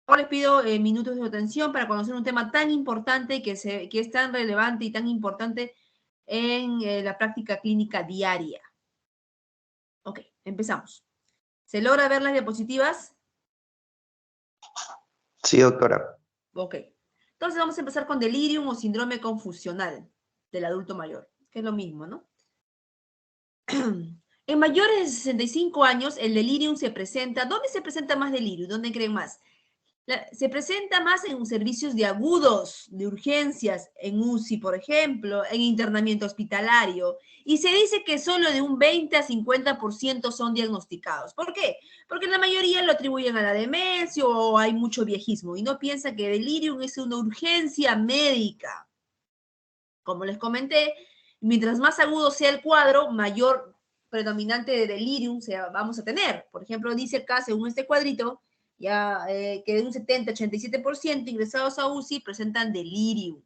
Ahora les pido minutos de atención para conocer un tema tan importante que es tan relevante y tan importante en la práctica clínica diaria. Ok, empezamos. ¿Se logra ver las diapositivas? Sí, doctora. Ok. Entonces vamos a empezar con delirium o síndrome confusional del adulto mayor, que es lo mismo, ¿no? En mayores de 65 años, el delirium se presenta. ¿Dónde se presenta más delirium? ¿Dónde creen más? Se presenta más en servicios de agudos, de urgencias, en UCI, por ejemplo, en internamiento hospitalario. Y se dice que solo de un 20 a 50% son diagnosticados. ¿Por qué? Porque la mayoría lo atribuyen a la demencia o hay mucho viejismo y no piensa que delirium es una urgencia médica. Como les comenté, mientras más agudo sea el cuadro, mayor predominante de delirium vamos a tener. Por ejemplo, dice acá, según este cuadrito, ya que de un 70-87% ingresados a UCI presentan delirium.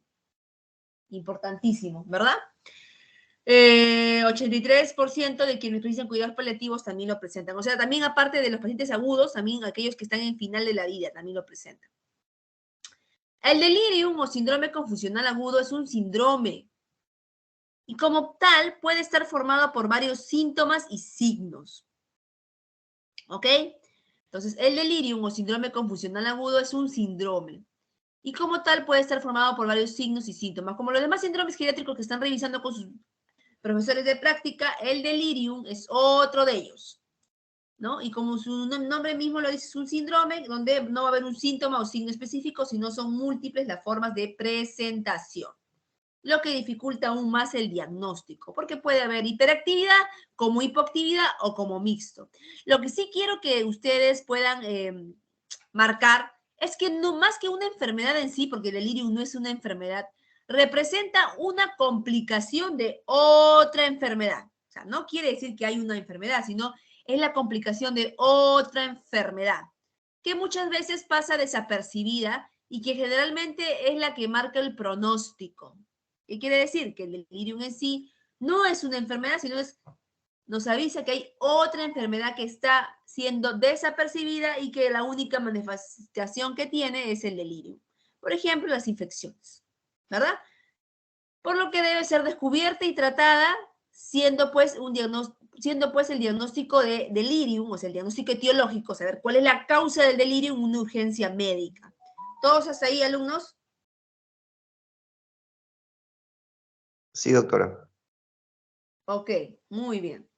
Importantísimo, ¿verdad? 83% de quienes utilizan cuidados paliativos también lo presentan. O sea, también aparte de los pacientes agudos, también aquellos que están en final de la vida también lo presentan. El delirium o síndrome confusional agudo es un síndrome y como tal puede estar formado por varios síntomas y signos. ¿Ok? Entonces, el delirium o síndrome confusional agudo es un síndrome. Y como tal puede estar formado por varios signos y síntomas. Como los demás síndromes geriátricos que están revisando con sus profesores de práctica, el delirium es otro de ellos, ¿no? Y como su nombre mismo lo dice, es un síndrome donde no va a haber un síntoma o signo específico, sino son múltiples las formas de presentación, lo que dificulta aún más el diagnóstico, porque puede haber hiperactividad como hipoactividad o como mixto. Lo que sí quiero que ustedes puedan marcar es que no más que una enfermedad en sí, porque el delirium no es una enfermedad, representa una complicación de otra enfermedad. O sea, no quiere decir que hay una enfermedad, sino es la complicación de otra enfermedad, que muchas veces pasa desapercibida y que generalmente es la que marca el pronóstico. ¿Qué quiere decir? Que el delirium en sí no es una enfermedad, sino nos avisa que hay otra enfermedad que está siendo desapercibida y que la única manifestación que tiene es el delirio. Por ejemplo, las infecciones, ¿verdad? Por lo que debe ser descubierta y tratada, siendo pues el diagnóstico de delirium, o sea, el diagnóstico etiológico, saber cuál es la causa del delirium, una urgencia médica. ¿Todos hasta ahí, alumnos? Sí, doctora. Ok, muy bien.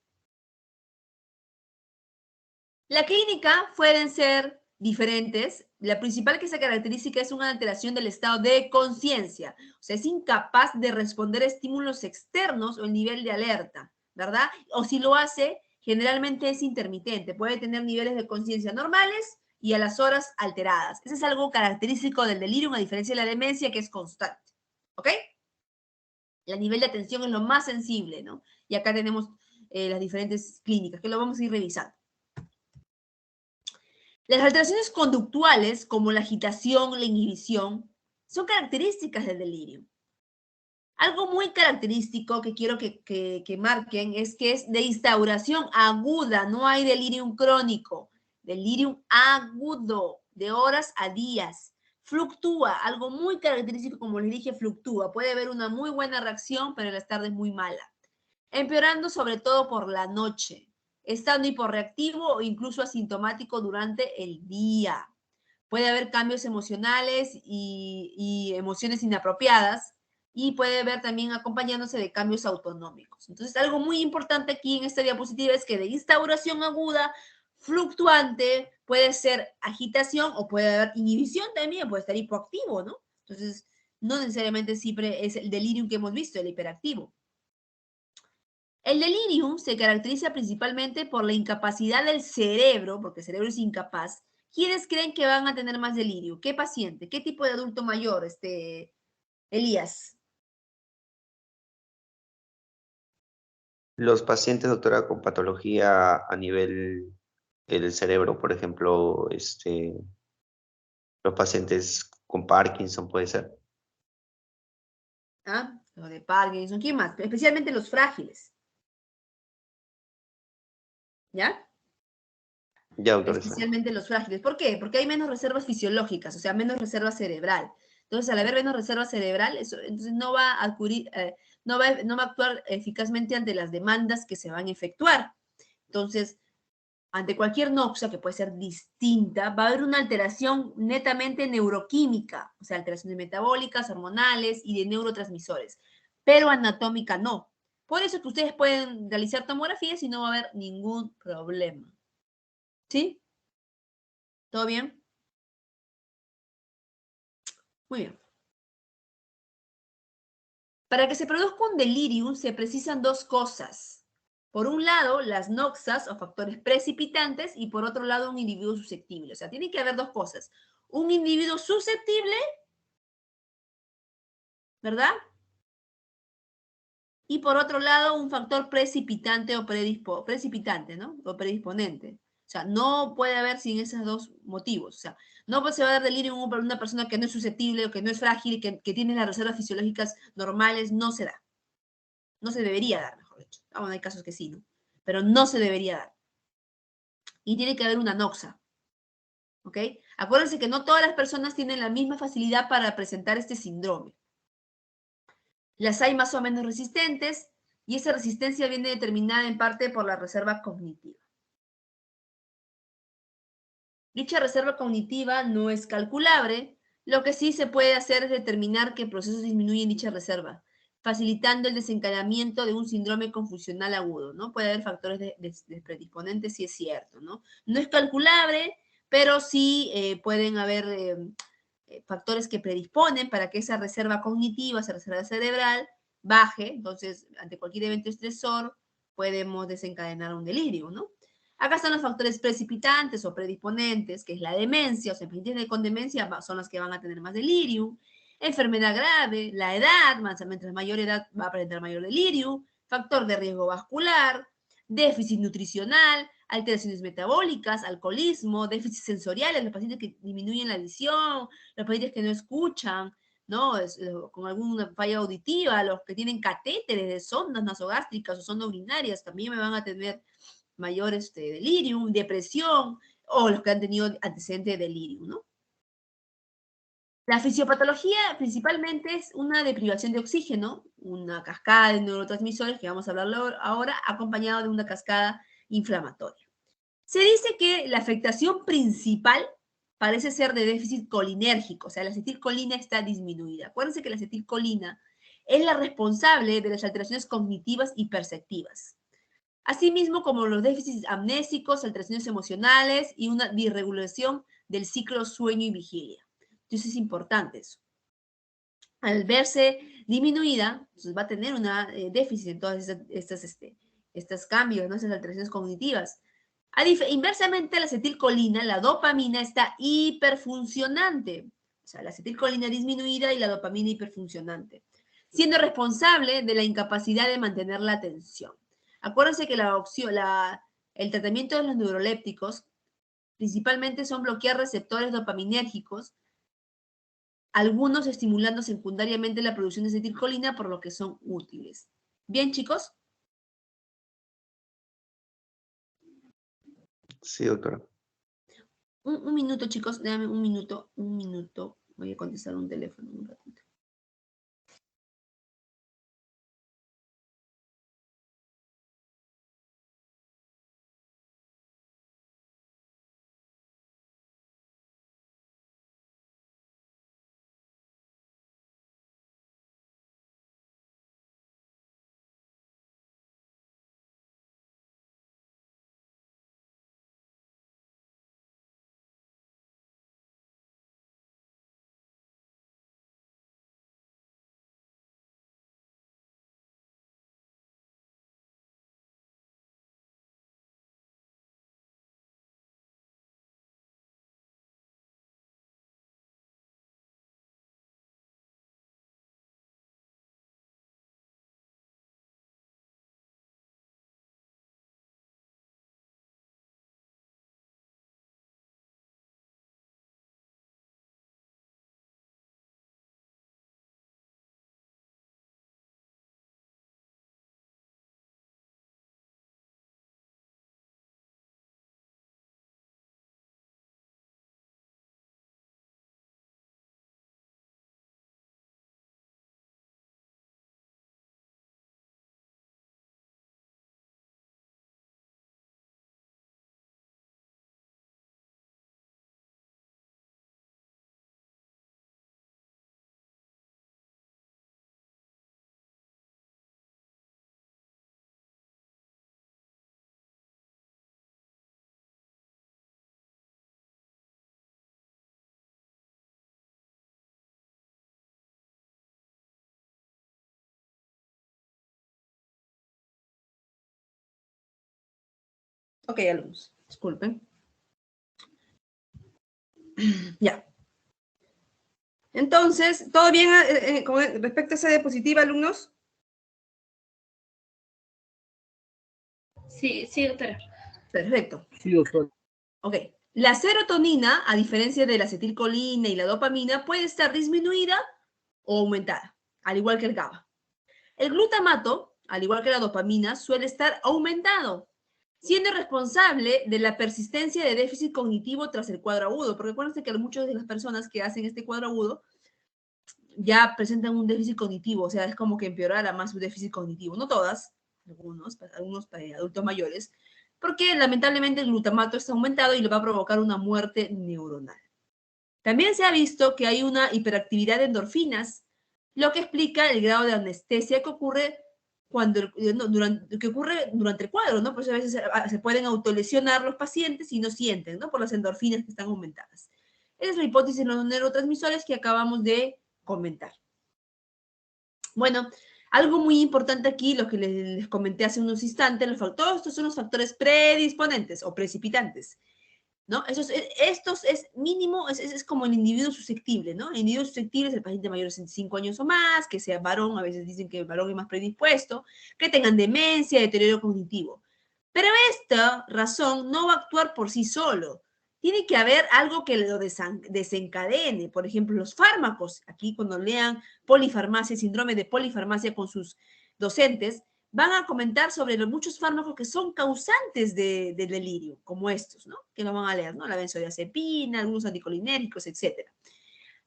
La clínica pueden ser diferentes. La principal que esa característica es una alteración del estado de conciencia. O sea, es incapaz de responder a estímulos externos o el nivel de alerta, ¿verdad? O si lo hace, generalmente es intermitente. Puede tener niveles de conciencia normales y a las horas alteradas. Eso es algo característico del delirium, a diferencia de la demencia, que es constante. ¿Ok? El nivel de atención es lo más sensible, ¿no? Y acá tenemos las diferentes clínicas, que lo vamos a ir revisando. Las alteraciones conductuales, como la agitación, la inhibición, son características del delirio. Algo muy característico que quiero que marquen es que es de instauración aguda, no hay delirium crónico, delirium agudo, de horas a días. Fluctúa, algo muy característico, como les dije, fluctúa. Puede haber una muy buena reacción, pero en las tardes muy mala. Empeorando sobre todo por la noche, estando hiporreactivo o incluso asintomático durante el día. Puede haber cambios emocionales y emociones inapropiadas y puede haber también acompañándose de cambios autonómicos. Entonces, algo muy importante aquí en esta diapositiva es que de instauración aguda, fluctuante, puede ser agitación o puede haber inhibición también, puede estar hipoactivo, ¿no? Entonces, no necesariamente siempre es el delirium que hemos visto, el hiperactivo. El delirium se caracteriza principalmente por la incapacidad del cerebro, porque el cerebro es incapaz. ¿Quiénes creen que van a tener más delirio? ¿Qué paciente? ¿Qué tipo de adulto mayor, Elías? Los pacientes, doctora, con patología a nivel del cerebro, por ejemplo, los pacientes con Parkinson, puede ser. ¿Ah? Lo de Parkinson, ¿quién más? Especialmente los frágiles. ¿Ya? Ya, doctor, está bien. especialmente los frágiles. ¿Por qué? Porque hay menos reservas fisiológicas, o sea, menos reserva cerebral. Entonces, al haber menos reserva cerebral, eso, entonces no va a acudir, no va a actuar eficazmente ante las demandas que se van a efectuar. Entonces, ante cualquier noxia, que puede ser distinta, va a haber una alteración netamente neuroquímica, o sea, alteraciones metabólicas, hormonales y de neurotransmisores, pero anatómica no. Por eso que ustedes pueden realizar tomografías y no va a haber ningún problema. ¿Sí? ¿Todo bien? Muy bien. Para que se produzca un delirium se precisan dos cosas. Por un lado, las noxas o factores precipitantes y por otro lado, un individuo susceptible. O sea, tiene que haber dos cosas. Un individuo susceptible, ¿verdad? Y por otro lado, un factor precipitante o precipitante, ¿no? O predisponente. O sea, no puede haber sin esos dos motivos. O sea, no se va a dar delirio en una persona que no es susceptible o que no es frágil, que tiene las reservas fisiológicas normales, no se da. No se debería dar, mejor dicho. Ah, bueno, hay casos que sí, ¿no? Pero no se debería dar. Y tiene que haber una noxa, ¿ok? Acuérdense que no todas las personas tienen la misma facilidad para presentar este síndrome. Las hay más o menos resistentes y esa resistencia viene determinada en parte por la reserva cognitiva. Dicha reserva cognitiva no es calculable, lo que sí se puede hacer es determinar qué procesos disminuyen dicha reserva, facilitando el desencadenamiento de un síndrome confusional agudo, ¿no? Puede haber factores de predisponentes, sí es cierto, ¿no? No es calculable, pero sí pueden haber factores que predisponen para que esa reserva cognitiva, esa reserva cerebral, baje. Entonces, ante cualquier evento estresor, podemos desencadenar un delirio, ¿no? Acá están los factores precipitantes o predisponentes, que es la demencia, o sea, pacientes con demencia son los que van a tener más delirium, enfermedad grave, la edad, mientras mayor edad va a presentar mayor delirium, factor de riesgo vascular, déficit nutricional, alteraciones metabólicas, alcoholismo, déficits sensoriales, los pacientes que disminuyen la visión, los pacientes que no escuchan, ¿no? Con alguna falla auditiva, los que tienen catéteres de sondas nasogástricas o sondas urinarias, también me van a tener mayor delirium, depresión, o los que han tenido antecedentes de delirium, ¿no? La fisiopatología principalmente es una deprivación de oxígeno, una cascada de neurotransmisores, que vamos a hablarlo ahora, acompañado de una cascada inflamatoria. Se dice que la afectación principal parece ser de déficit colinérgico, o sea, la acetilcolina está disminuida. Acuérdense que la acetilcolina es la responsable de las alteraciones cognitivas y perceptivas, asimismo como los déficits amnésicos, alteraciones emocionales y una disregulación del ciclo sueño y vigilia. Entonces es importante eso. Al verse disminuida, entonces va a tener una déficit en todas estos cambios, ¿no? Esas alteraciones cognitivas. Inversamente a la acetilcolina, la dopamina está hiperfuncionante. O sea, la acetilcolina disminuida y la dopamina hiperfuncionante, siendo responsable de la incapacidad de mantener la atención. Acuérdense que el tratamiento de los neurolépticos principalmente son bloquear receptores dopaminérgicos, algunos estimulando secundariamente la producción de acetilcolina, por lo que son útiles. Bien, chicos. Sí, doctora. Un minuto, chicos, déjame un minuto, un minuto. Voy a contestar un teléfono un ratito. Ok, alumnos, disculpen. Ya. Entonces, ¿todo bien con respecto a esa diapositiva, alumnos? Sí, sí, doctora. Perfecto. Sí, doctor. Ok. La serotonina, a diferencia de la acetilcolina y la dopamina, puede estar disminuida o aumentada, al igual que el GABA. El glutamato, al igual que la dopamina, suele estar aumentado, siendo responsable de la persistencia de déficit cognitivo tras el cuadro agudo, porque acuérdense que muchas de las personas que hacen este cuadro agudo ya presentan un déficit cognitivo, o sea, es como que empeorara más su déficit cognitivo. No todas, algunos para adultos mayores, porque lamentablemente el glutamato está aumentado y le va a provocar una muerte neuronal. También se ha visto que hay una hiperactividad de endorfinas, lo que explica el grado de anestesia que ocurre durante el cuadro, ¿no? Pues a veces se pueden autolesionar los pacientes y no sienten, ¿no? Por las endorfinas que están aumentadas. Esa es la hipótesis de los neurotransmisores que acabamos de comentar. Bueno, algo muy importante aquí, lo que les comenté hace unos instantes, todos estos son los factores predisponentes o precipitantes, ¿no? Estos es mínimo, es como el individuo susceptible, ¿no? El individuo susceptible es el paciente mayor de 65 años o más, que sea varón, a veces dicen que el varón es más predispuesto, que tengan demencia, deterioro cognitivo. Pero esta razón no va a actuar por sí solo. Tiene que haber algo que lo desencadene. Por ejemplo, los fármacos. Aquí cuando lean polifarmacia, síndrome de polifarmacia con sus docentes, van a comentar sobre los muchos fármacos que son causantes de delirio, como estos, ¿no? Que lo van a leer, ¿no? La benzodiazepina, algunos anticolinérgicos, etc.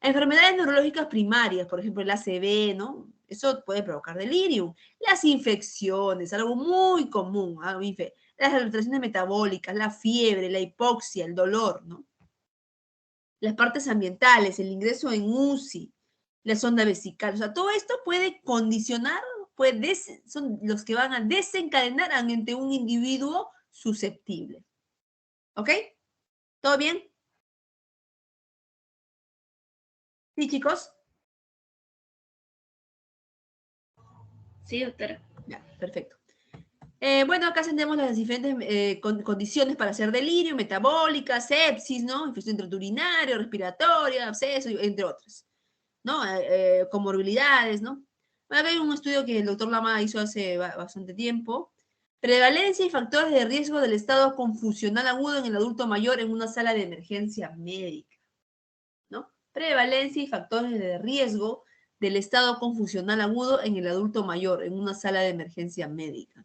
Enfermedades neurológicas primarias, por ejemplo, el ACV, ¿no? Eso puede provocar delirium. Las infecciones, algo muy común, las alteraciones metabólicas, la fiebre, la hipoxia, el dolor, ¿no? Las partes ambientales, el ingreso en UCI, la sonda vesical, o sea, todo esto puede condicionar, son los que van a desencadenar ante un individuo susceptible. ¿Ok? ¿Todo bien? ¿Sí, chicos? Sí, doctora. Ya, perfecto. Bueno, acá tenemos las diferentes condiciones para hacer delirio, metabólica, sepsis, ¿no? Infección intraurinaria, respiratoria, absceso, entre otras, ¿no? Comorbilidades, ¿no? Bueno, acá hay un estudio que el doctor Lama hizo hace bastante tiempo. Prevalencia y factores de riesgo del estado confusional agudo en el adulto mayor en una sala de emergencia médica, ¿no? Prevalencia y factores de riesgo del estado confusional agudo en el adulto mayor en una sala de emergencia médica.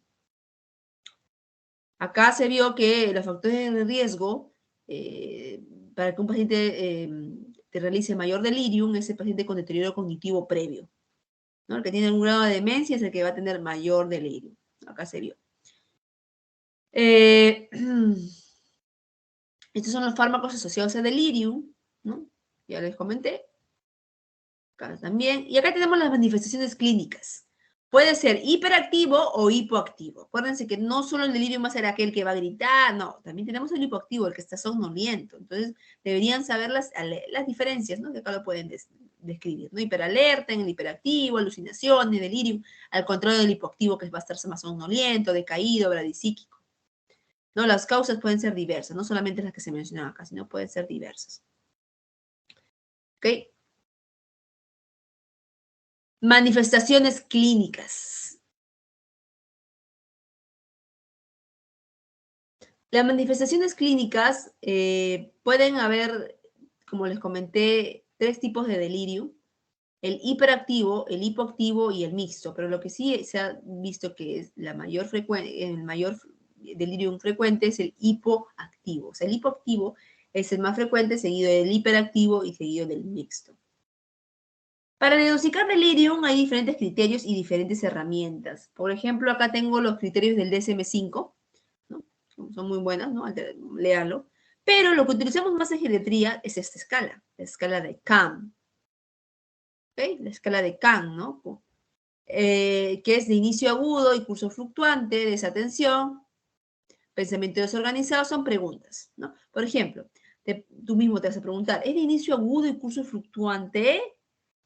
Acá se vio que los factores de riesgo para que un paciente te realice mayor delirium es el paciente con deterioro cognitivo previo, ¿no? El que tiene un grado de demencia es el que va a tener mayor delirio. Acá se vio. Estos son los fármacos asociados a delirium, ¿no? Ya les comenté. Acá también. Y acá tenemos las manifestaciones clínicas. Puede ser hiperactivo o hipoactivo. Acuérdense que no solo el delirio va a ser aquel que va a gritar, no, también tenemos el hipoactivo, el que está somnoliento. Entonces, deberían saber las diferencias, ¿no? Que acá lo pueden describir, ¿no? Hiperalerta en el hiperactivo, alucinaciones, delirio, al contrario del hipoactivo, que va a estar más somnoliento, decaído, bradisíquico. ¿No? Las causas pueden ser diversas, no solamente las que se mencionan acá, sino pueden ser diversas. ¿Ok? Manifestaciones clínicas. Las manifestaciones clínicas pueden haber, como les comenté, 3 tipos de delirio: el hiperactivo, el hipoactivo y el mixto, pero lo que sí se ha visto que es el mayor delirio frecuente es el hipoactivo. O sea, el hipoactivo es el más frecuente, seguido del hiperactivo y seguido del mixto. Para diagnosticar delirium hay diferentes criterios y diferentes herramientas. Por ejemplo, acá tengo los criterios del DSM-5, ¿no? Son muy buenas, ¿no? Léanlo. Pero lo que utilizamos más en geriatría es esta escala, la escala de CAM. ¿Okay? La escala de CAM, ¿no? Que es de inicio agudo y curso fluctuante, desatención, pensamiento desorganizado, son preguntas, ¿no? Por ejemplo, tú mismo te vas a preguntar, ¿es de inicio agudo y curso fluctuante?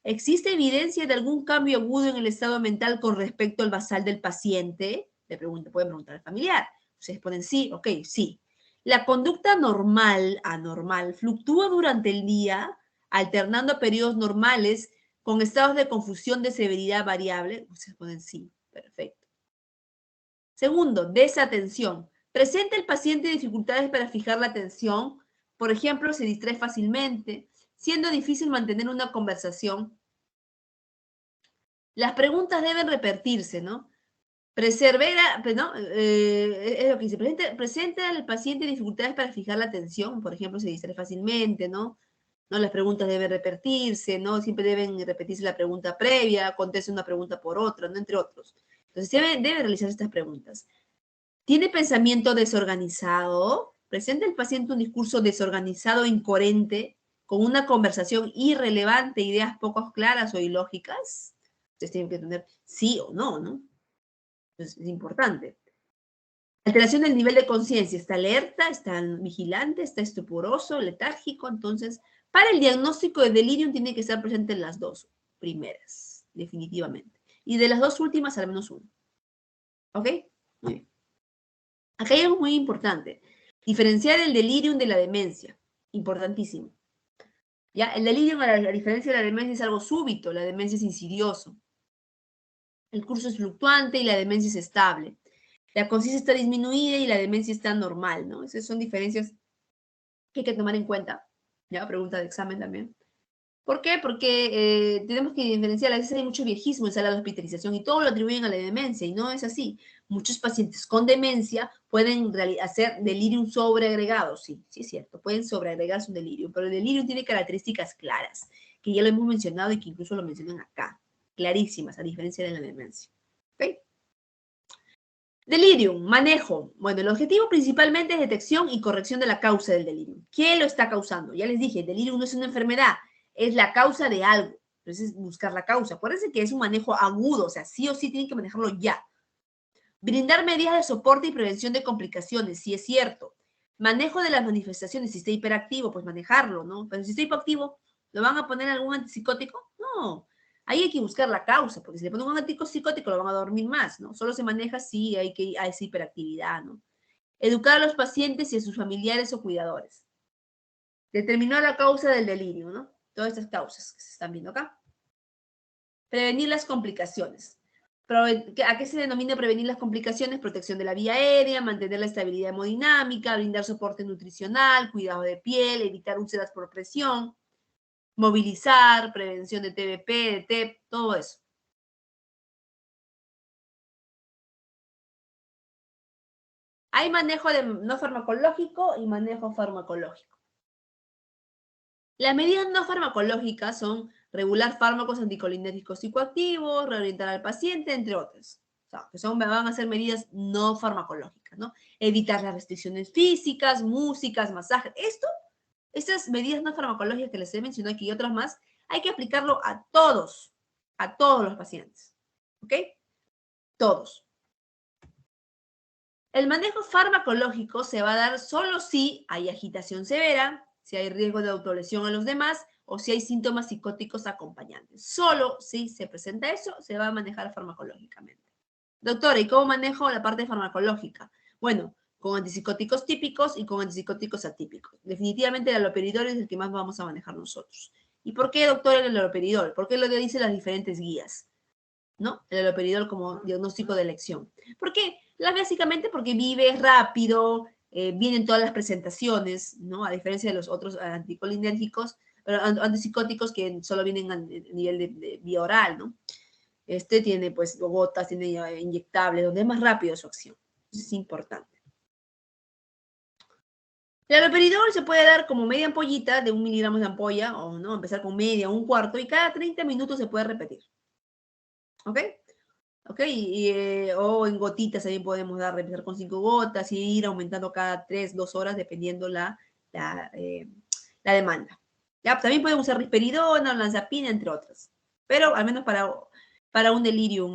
¿Existe evidencia de algún cambio agudo en el estado mental con respecto al basal del paciente? Pueden preguntar al familiar. Ustedes ponen sí, ok, sí. La conducta normal, anormal, fluctúa durante el día, alternando periodos normales con estados de confusión de severidad variable. Ustedes ponen sí, perfecto. Segundo, desatención. ¿Presenta el paciente dificultades para fijar la atención? Por ejemplo, se distrae fácilmente, siendo difícil mantener una conversación. Las preguntas deben repetirse, ¿no? Persevera, ¿no? Es lo que dice, presenta al paciente dificultades para fijar la atención, por ejemplo, se distrae fácilmente, ¿no? ¿No? Las preguntas deben repetirse, ¿no? Siempre deben repetirse la pregunta previa, conteste una pregunta por otra, ¿no? Entre otros. Entonces, debe realizar estas preguntas. ¿Tiene pensamiento desorganizado? ¿Presenta el paciente un discurso desorganizado e incoherente, con una conversación irrelevante, ideas poco claras o ilógicas? Ustedes tienen que tener sí o no, ¿no? Entonces, es importante. Alteración del nivel de conciencia. ¿Está alerta? ¿Está vigilante? ¿Está estuporoso? ¿Letárgico? Entonces, para el diagnóstico de delirium tiene que estar presente en las dos primeras, definitivamente. Y de las dos últimas, al menos uno. ¿Ok? Muy bien. Acá hay algo muy importante. Diferenciar el delirium de la demencia. Importantísimo. ¿Ya? El delirium, a la diferencia de la demencia, es algo súbito. La demencia es insidioso. El curso es fluctuante y la demencia es estable. La conciencia está disminuida y la demencia está normal, ¿no? Esas son diferencias que hay que tomar en cuenta. ¿Ya? Pregunta de examen también. ¿Por qué? Porque tenemos que diferenciar, a veces hay mucho viejismo en sala de hospitalización y todo lo atribuyen a la demencia y no es así. Muchos pacientes con demencia pueden hacer delirium sobreagregado, sí, sí es cierto, pueden sobreagregar su delirium, pero el delirium tiene características claras, que ya lo hemos mencionado y que incluso lo mencionan acá, clarísimas, a diferencia de la demencia. ¿Ok? Delirium, manejo. Bueno, el objetivo principalmente es detección y corrección de la causa del delirium. ¿Qué lo está causando? Ya les dije, el delirium no es una enfermedad, es la causa de algo. Entonces, buscar la causa. Acuérdense que es un manejo agudo, o sea, sí o sí tienen que manejarlo ya. Brindar medidas de soporte y prevención de complicaciones, sí es cierto. Manejo de las manifestaciones, si está hiperactivo, pues manejarlo, ¿no? Pero si está hipoactivo, ¿lo van a poner algún antipsicótico? No. Ahí hay que buscar la causa, porque si le ponen un antipsicótico lo van a dormir más, ¿no? Solo se maneja si hay que ir a esa hiperactividad, ¿no? Educar a los pacientes y a sus familiares o cuidadores. Determinar la causa del delirio, ¿no? Todas estas causas que se están viendo acá. Prevenir las complicaciones. ¿A qué se denomina prevenir las complicaciones? Protección de la vía aérea, mantener la estabilidad hemodinámica, brindar soporte nutricional, cuidado de piel, evitar úlceras por presión, movilizar, prevención de TBP, de TEP, todo eso. Hay manejo no farmacológico y manejo farmacológico. Las medidas no farmacológicas son regular fármacos anticolinérgicos psicoactivos, reorientar al paciente, entre otras. O sea, van a ser medidas no farmacológicas, ¿no? Evitar las restricciones físicas, músicas, masajes. Estas medidas no farmacológicas que les he mencionado aquí y otras más, hay que aplicarlo a todos los pacientes. ¿Ok? Todos. El manejo farmacológico se va a dar solo si hay agitación severa, si hay riesgo de autolesión a los demás o si hay síntomas psicóticos acompañantes. Solo si se presenta eso, se va a manejar farmacológicamente. Doctora, ¿y cómo manejo la parte farmacológica? Bueno, con antipsicóticos típicos y con antipsicóticos atípicos. Definitivamente el haloperidol es el que más vamos a manejar nosotros. ¿Y por qué, doctor, el haloperidol? ¿Por qué lo dicen las diferentes guías? ¿No? El haloperidol como diagnóstico de elección. ¿Por qué? Básicamente porque vive rápido, vienen todas las presentaciones, ¿no? A diferencia de los otros anticolinérgicos, antipsicóticos que solo vienen a nivel de vía oral, ¿no? Este tiene pues gotas, tiene inyectables, donde es más rápido su acción. Eso es importante. El haloperidol se puede dar como media ampollita de 1 miligramo de ampolla, o no, empezar con media, un cuarto, y cada 30 minutos se puede repetir. ¿Ok? ¿Ok? O en gotitas también podemos dar, empezar con 5 gotas y ir aumentando cada 3, 2 horas dependiendo la demanda. ¿Ya? También podemos usar risperidona, olanzapina, entre otras. Pero al menos para un delirium,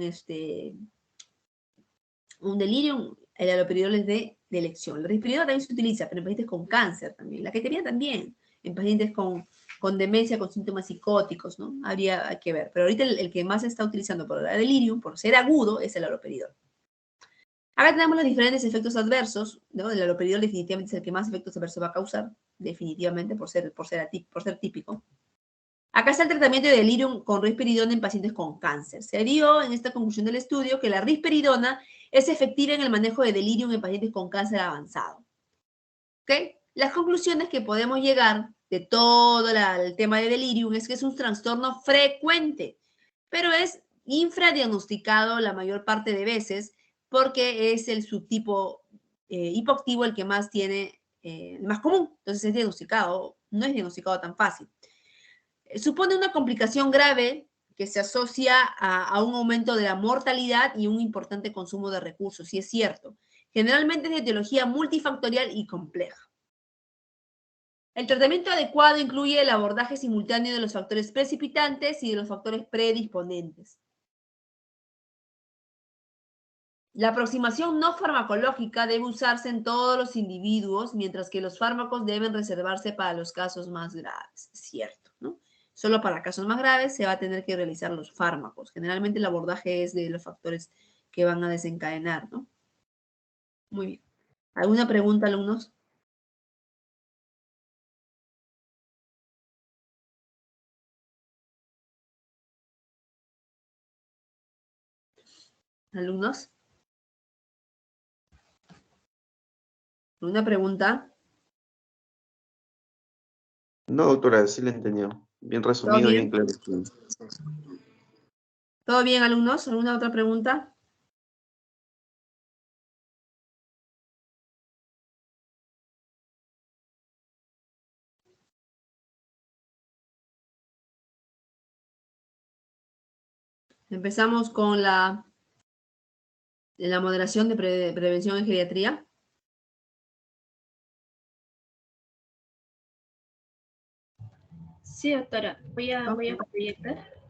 el haloperidol es de elección. La risperidona también se utiliza, pero en pacientes con cáncer también. La ketamina también, en pacientes con demencia, con síntomas psicóticos, ¿no? Hay que ver. Pero ahorita el que más se está utilizando por el delirium, por ser agudo, es el haloperidol. Acá tenemos los diferentes efectos adversos, ¿no? El haloperidol definitivamente es el que más efectos adversos va a causar, definitivamente, por ser típico. Acá está el tratamiento de delirium con risperidona en pacientes con cáncer. Se vio en esta conclusión del estudio que la risperidona es efectiva en el manejo de delirium en pacientes con cáncer avanzado. ¿Ok? Las conclusiones que podemos llegar de todo el tema de delirium es que es un trastorno frecuente, pero es infradiagnosticado la mayor parte de veces porque es el subtipo hipoactivo el que más tiene, el más común. Entonces es diagnosticado, no es diagnosticado tan fácil. Supone una complicación grave que se asocia a un aumento de la mortalidad y un importante consumo de recursos, y es cierto. Generalmente es de etiología multifactorial y compleja. El tratamiento adecuado incluye el abordaje simultáneo de los factores precipitantes y de los factores predisponentes. La aproximación no farmacológica debe usarse en todos los individuos, mientras que los fármacos deben reservarse para los casos más graves. Es cierto, ¿no? Solo para casos más graves se va a tener que realizar los fármacos. Generalmente el abordaje es de los factores que van a desencadenar, ¿no? Muy bien. ¿Alguna pregunta, alumnos? ¿Alumnos? ¿Alguna pregunta? No, doctora, sí le entendió. Bien ¿Todo resumido, bien bien? claro. ¿Todo bien, alumnos? ¿Alguna otra pregunta? Empezamos con la moderación de prevención en geriatría. Sí, doctora. Voy a proyectar.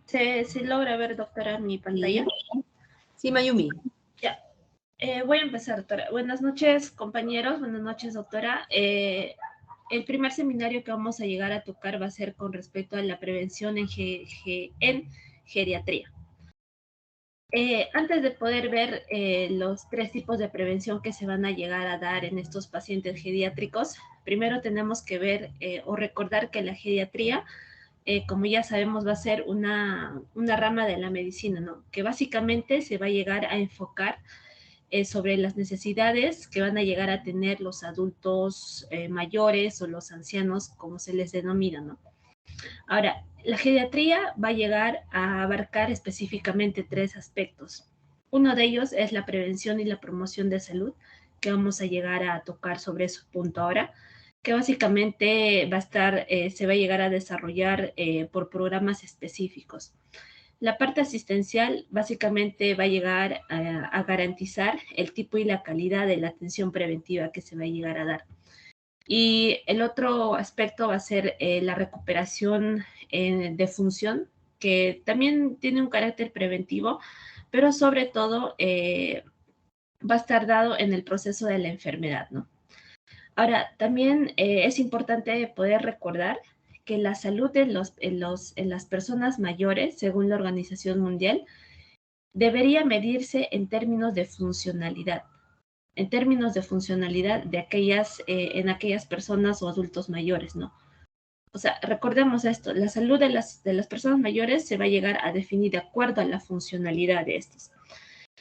¿Se logra ver, doctora, mi pantalla? Sí, Mayumi. Ya. Voy a empezar, doctora. Buenas noches, compañeros. Buenas noches, doctora. El primer seminario que vamos a llegar a tocar va a ser con respecto a la prevención en geriatría. Antes de poder ver los 3 tipos de prevención que se van a llegar a dar en estos pacientes geriátricos, primero tenemos que ver o recordar que la geriatría, como ya sabemos, va a ser una rama de la medicina, ¿no? Que básicamente se va a llegar a enfocar sobre las necesidades que van a llegar a tener los adultos mayores o los ancianos, como se les denomina, ¿no? Ahora, la geriatría va a llegar a abarcar específicamente 3 aspectos. Uno de ellos es la prevención y la promoción de salud, que vamos a llegar a tocar sobre ese punto ahora, que básicamente se va a llegar a desarrollar por programas específicos. La parte asistencial básicamente va a llegar a garantizar el tipo y la calidad de la atención preventiva que se va a llegar a dar. Y el otro aspecto va a ser la recuperación de función, que también tiene un carácter preventivo, pero sobre todo va a estar dado en el proceso de la enfermedad, ¿no? Ahora, también es importante poder recordar que la salud en las personas mayores, según la Organización Mundial, debería medirse en términos de funcionalidad en aquellas personas o adultos mayores, ¿no? O sea, recordemos esto, la salud de las personas mayores se va a llegar a definir de acuerdo a la funcionalidad de estos.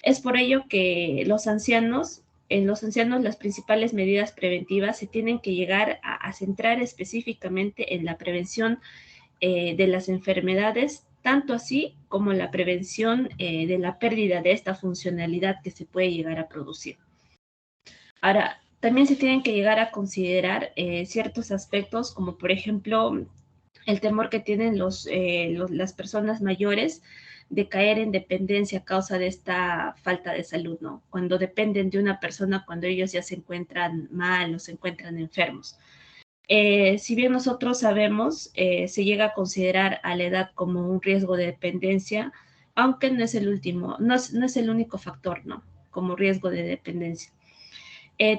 Es por ello que en los ancianos las principales medidas preventivas se tienen que llegar a centrar específicamente en la prevención de las enfermedades, tanto así como la prevención de la pérdida de esta funcionalidad que se puede llegar a producir. Ahora, también se tienen que llegar a considerar ciertos aspectos, como por ejemplo el temor que tienen las personas mayores de caer en dependencia a causa de esta falta de salud, ¿no? Cuando dependen de una persona, cuando ellos ya se encuentran mal o se encuentran enfermos. Si bien nosotros sabemos, se llega a considerar a la edad como un riesgo de dependencia, aunque no es el último, no es el único factor, ¿no? Como riesgo de dependencia.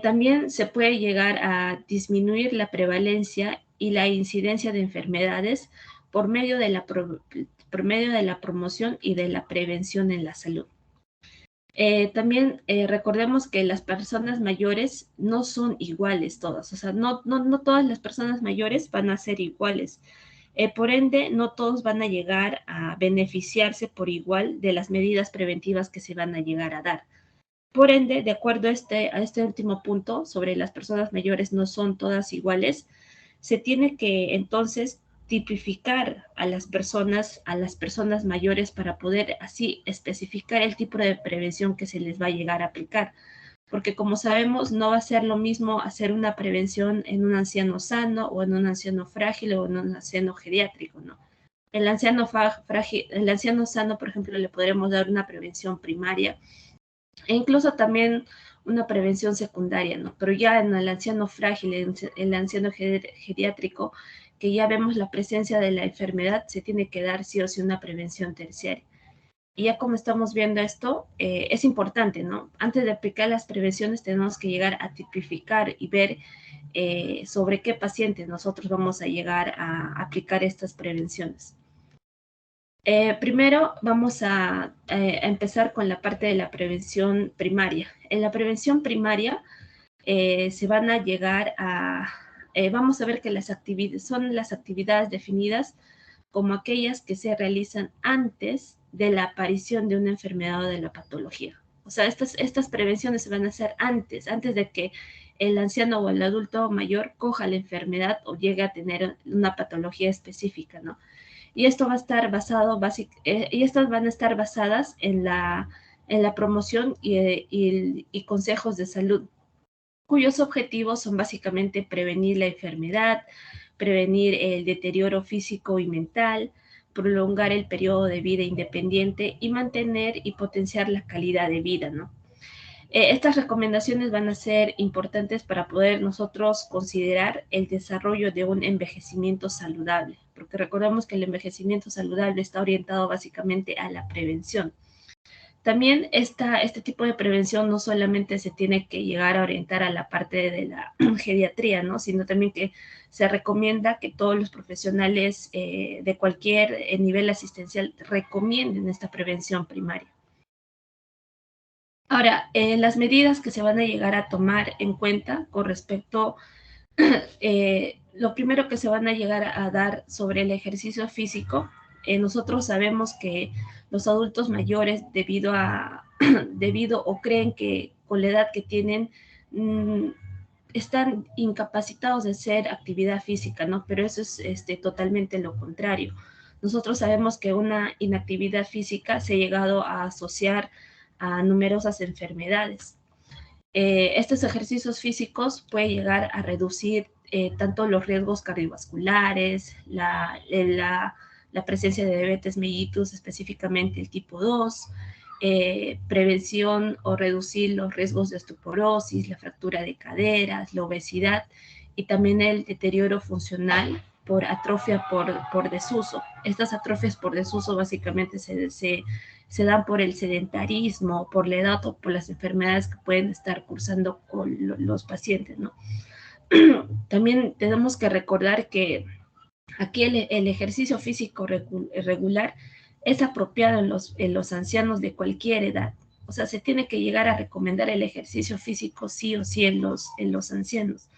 También se puede llegar a disminuir la prevalencia y la incidencia de enfermedades por medio de la promoción y de la prevención en la salud. También recordemos que las personas mayores no son iguales todas, o sea, no todas las personas mayores van a ser iguales. Por ende, no todos van a llegar a beneficiarse por igual de las medidas preventivas que se van a llegar a dar. Por ende, de acuerdo a este último punto sobre las personas mayores no son todas iguales, se tiene que entonces tipificar a las personas mayores para poder así especificar el tipo de prevención que se les va a llegar a aplicar. Porque como sabemos, no va a ser lo mismo hacer una prevención en un anciano sano o en un anciano frágil o en un anciano geriátrico, ¿no? El anciano frágil, el anciano sano, por ejemplo, le podremos dar una prevención primaria e incluso también una prevención secundaria, ¿no? Pero ya en el anciano frágil, en el anciano geriátrico, que ya vemos la presencia de la enfermedad, se tiene que dar sí o sí una prevención terciaria. Y ya como estamos viendo esto, es importante, ¿no? Antes de aplicar las prevenciones tenemos que llegar a tipificar y ver sobre qué pacientes nosotros vamos a llegar a aplicar estas prevenciones. Primero vamos a empezar con la parte de la prevención primaria. En la prevención primaria se van a llegar a, vamos a ver que son las actividades definidas como aquellas que se realizan antes de la aparición de una enfermedad o de la patología. O sea, estas prevenciones se van a hacer antes de que el anciano o el adulto mayor coja la enfermedad o llegue a tener una patología específica, ¿no? Y esto va a estar basado, y estas van a estar basadas en la promoción y consejos de salud, cuyos objetivos son básicamente prevenir la enfermedad, prevenir el deterioro físico y mental, prolongar el periodo de vida independiente y mantener y potenciar la calidad de vida, ¿no? Estas recomendaciones van a ser importantes para poder nosotros considerar el desarrollo de un envejecimiento saludable, porque recordemos que el envejecimiento saludable está orientado básicamente a la prevención. También este tipo de prevención no solamente se tiene que llegar a orientar a la parte de la geriatría, ¿no? Sino también que se recomienda que todos los profesionales de cualquier nivel asistencial recomienden esta prevención primaria. Ahora, las medidas que se van a llegar a tomar en cuenta con respecto, lo primero que se van a llegar a dar sobre el ejercicio físico, nosotros sabemos que los adultos mayores, debido o creen que con la edad que tienen, están incapacitados de hacer actividad física, ¿no? Pero eso es totalmente lo contrario. Nosotros sabemos que una inactividad física se ha llegado a asociar a numerosas enfermedades. Estos ejercicios físicos pueden llegar a reducir tanto los riesgos cardiovasculares, la presencia de diabetes mellitus, específicamente el tipo 2, prevención o reducir los riesgos de osteoporosis, la fractura de caderas, la obesidad y también el deterioro funcional por atrofia por desuso. Estas atrofias por desuso básicamente se dan por el sedentarismo, por la edad o por las enfermedades que pueden estar cursando con los pacientes, ¿no? También tenemos que recordar que aquí el ejercicio físico regular es apropiado en los ancianos de cualquier edad. O sea, se tiene que llegar a recomendar el ejercicio físico sí o sí en los ancianos.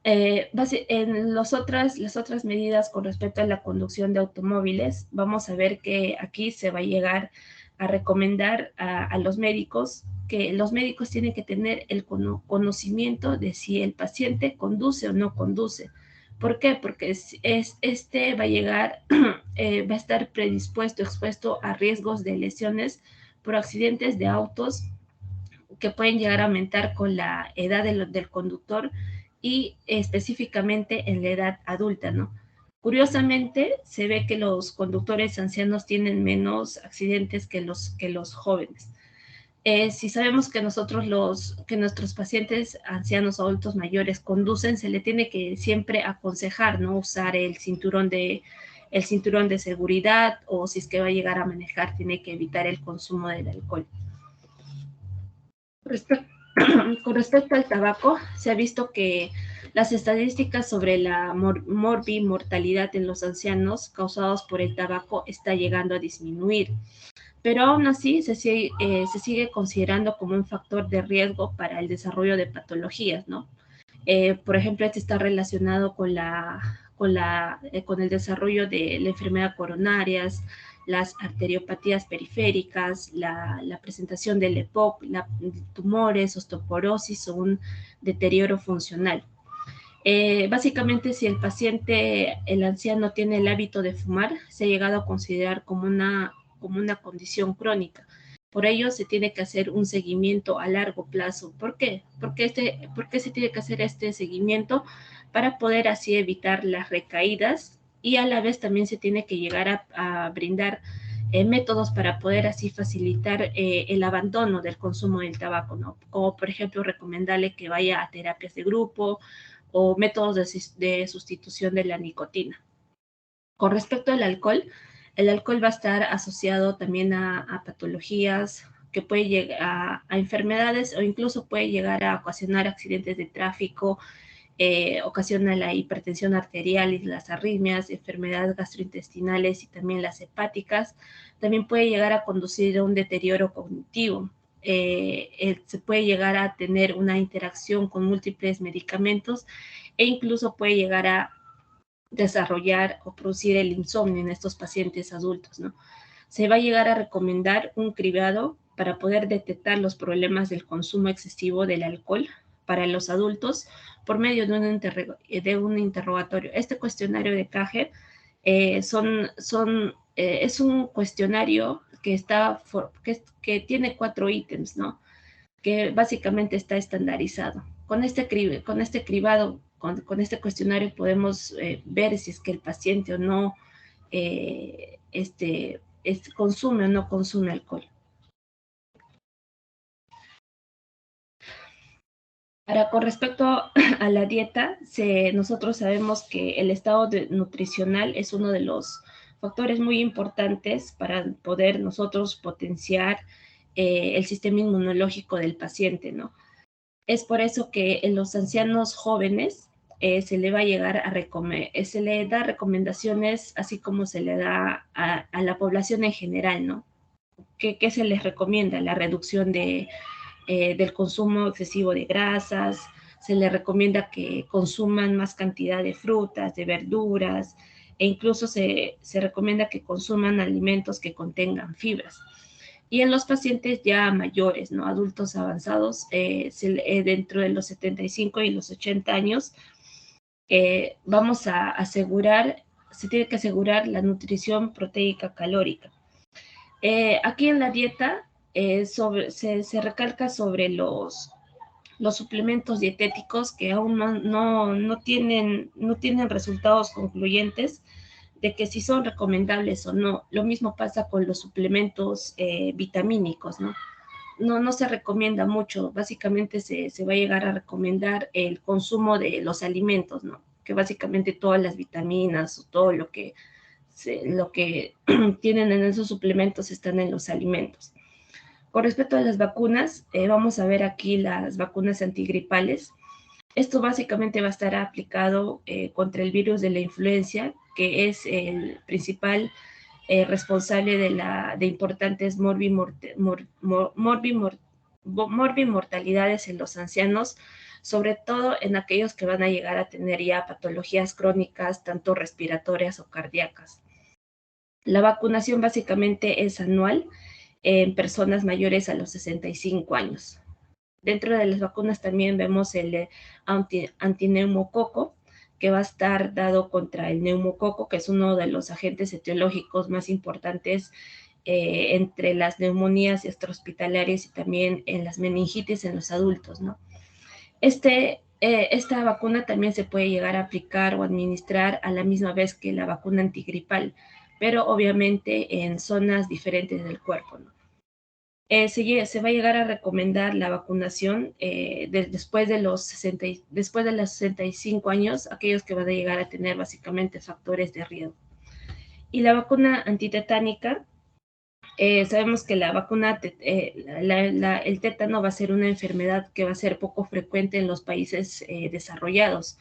En las otras medidas con respecto a la conducción de automóviles, vamos a ver que aquí se va a llegar a recomendar a los médicos que los médicos tienen que tener el conocimiento de si el paciente conduce o no conduce. ¿Por qué? Porque este va a llegar, va a estar expuesto a riesgos de lesiones por accidentes de autos que pueden llegar a aumentar con la edad del conductor y específicamente en la edad adulta, ¿no? Curiosamente, se ve que los conductores ancianos tienen menos accidentes que los jóvenes. Si sabemos que que nuestros pacientes ancianos o adultos mayores conducen, se le tiene que siempre aconsejar no usar el cinturón de seguridad, o si es que va a llegar a manejar, tiene que evitar el consumo del alcohol. Con respecto al tabaco, se ha visto que las estadísticas sobre la mortalidad en los ancianos causados por el tabaco está llegando a disminuir, pero aún así se sigue considerando como un factor de riesgo para el desarrollo de patologías, ¿no? Por ejemplo, este está relacionado con el desarrollo de la enfermedad coronarias, las arteriopatías periféricas, la presentación del EPOC, tumores, osteoporosis o un deterioro funcional. Básicamente, si el anciano tiene el hábito de fumar, se ha llegado a considerar como una condición crónica. Por ello, se tiene que hacer un seguimiento a largo plazo. ¿Por qué? ¿Por qué se tiene que hacer este seguimiento? Para poder así evitar las recaídas, y a la vez también se tiene que llegar a brindar métodos para poder así facilitar el abandono del consumo del tabaco, ¿no? Como por ejemplo recomendarle que vaya a terapias de grupo o métodos de sustitución de la nicotina. Con respecto al alcohol, el alcohol va a estar asociado también a patologías que puede llegar a enfermedades, o incluso puede llegar a ocasionar accidentes de tráfico, ocasiona la hipertensión arterial y las arritmias, enfermedades gastrointestinales y también las hepáticas. También puede llegar a conducir a un deterioro cognitivo. Se puede llegar a tener una interacción con múltiples medicamentos, e incluso puede llegar a desarrollar o producir el insomnio en estos pacientes adultos, ¿no? Se va a llegar a recomendar un cribado para poder detectar los problemas del consumo excesivo del alcohol para los adultos por medio de un interrogatorio. Este cuestionario de CAGER es un cuestionario que tiene 4 ítems, ¿no? Que básicamente está estandarizado. Con este cribado, con este cuestionario podemos ver si es que el paciente o no consume o no consume alcohol. Ahora, con respecto a la dieta, nosotros sabemos que el estado nutricional es uno de los factores muy importantes para poder nosotros potenciar el sistema inmunológico del paciente, ¿no? Es por eso que en los ancianos jóvenes se le va a llegar a se le da recomendaciones, así como se le da a la población en general, ¿no? ¿Qué se les recomienda? La reducción del consumo excesivo de grasas, se les recomienda que consuman más cantidad de frutas, de verduras, e incluso se recomienda que consuman alimentos que contengan fibras. Y en los pacientes ya mayores, ¿no? Adultos avanzados, dentro de los 75 y los 80 años, vamos a se tiene que asegurar la nutrición proteica calórica. Aquí en la dieta se recalca sobre los suplementos dietéticos que aún no tienen resultados concluyentes de que si son recomendables o no. Lo mismo pasa con los suplementos vitamínicos, ¿no? No se recomienda mucho. Básicamente se va a llegar a recomendar el consumo de los alimentos, ¿no? Que básicamente todas las vitaminas o todo lo que tienen en esos suplementos están en los alimentos. Con respecto a las vacunas, vamos a ver aquí las vacunas antigripales. Esto básicamente va a estar aplicado contra el virus de la influenza, que es el principal responsable de importantes morbimortalidades en los ancianos, sobre todo en aquellos que van a llegar a tener ya patologías crónicas, tanto respiratorias o cardíacas. La vacunación básicamente es anual en personas mayores a los 65 años. Dentro de las vacunas también vemos el antineumococo, que va a estar dado contra el neumococo, que es uno de los agentes etiológicos más importantes entre las neumonías extrahospitalarias y también en las meningitis en los adultos, ¿no? Esta vacuna también se puede llegar a aplicar o administrar a la misma vez que la vacuna antigripal, pero obviamente en zonas diferentes del cuerpo, ¿no? se va a llegar a recomendar la vacunación después de los 65 años, aquellos que van a llegar a tener básicamente factores de riesgo. Y la vacuna antitetánica, sabemos que la vacuna, el tétano va a ser una enfermedad que va a ser poco frecuente en los países desarrollados,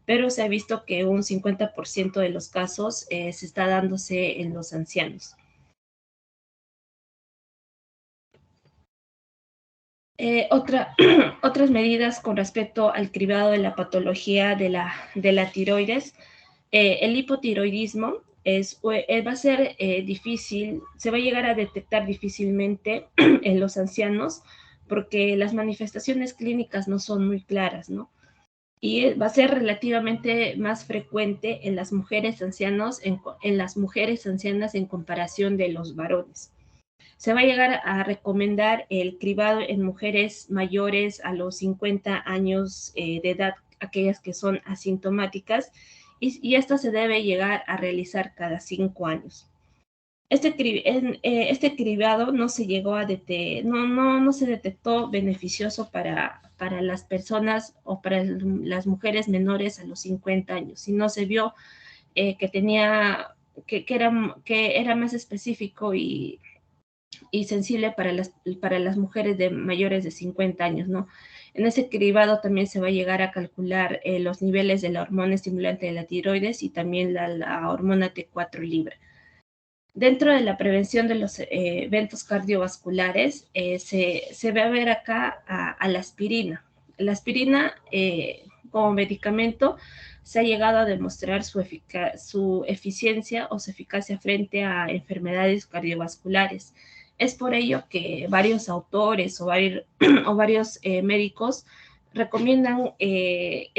pero se ha visto que un 50% de los casos se está dándose en los ancianos. Otras medidas con respecto al cribado de la patología de la tiroides. El hipotiroidismo va a ser difícil, se va a llegar a detectar difícilmente en los ancianos porque las manifestaciones clínicas no son muy claras, ¿no? Y va a ser relativamente más frecuente en las mujeres ancianas en comparación de los varones. Se va a llegar a recomendar el cribado en mujeres mayores a los 50 años de edad, aquellas que son asintomáticas, y esto se debe llegar a realizar cada 5 años. Este cribado no se llegó a no se detectó beneficioso para las personas o para las mujeres menores a los 50 años, sino se vio que era más específico y sensible para las mujeres de mayores de 50 años, ¿no? En ese cribado también se va a llegar a calcular los niveles de la hormona estimulante de la tiroides y también la hormona T4 libre. Dentro de la prevención de los eventos cardiovasculares, se va a ver acá a la aspirina. La aspirina, como medicamento, se ha llegado a demostrar su eficiencia o su eficacia frente a enfermedades cardiovasculares. Es por ello que varios autores o varios médicos recomiendan que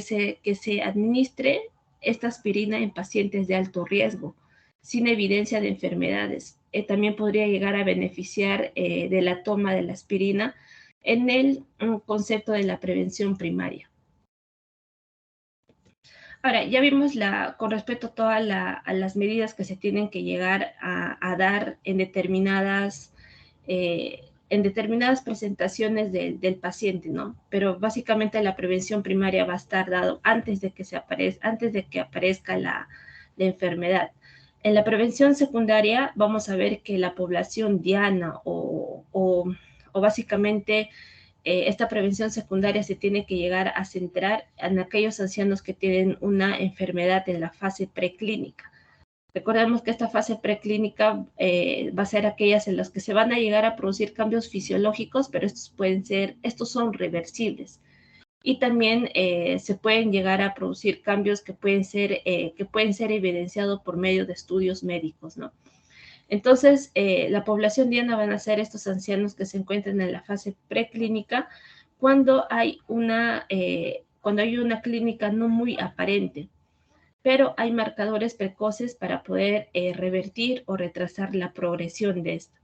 se administre esta aspirina en pacientes de alto riesgo, sin evidencia de enfermedades. También podría llegar a beneficiar de la toma de la aspirina en el concepto de la prevención primaria. Ahora, ya vimos con respecto a las medidas que se tienen que llegar a dar en determinadas presentaciones del paciente, ¿no? Pero básicamente la prevención primaria va a estar dado antes de que aparezca la enfermedad. En la prevención secundaria vamos a ver que la población diana o básicamente esta prevención secundaria se tiene que llegar a centrar en aquellos ancianos que tienen una enfermedad en la fase preclínica. Recordemos que esta fase preclínica va a ser aquellas en las que se van a llegar a producir cambios fisiológicos, pero estos son reversibles. Y también se pueden llegar a producir cambios que pueden ser evidenciados por medio de estudios médicos, ¿no? Entonces, la población diana van a ser estos ancianos que se encuentran en la fase preclínica cuando hay una clínica no muy aparente, pero hay marcadores precoces para poder revertir o retrasar la progresión de esto.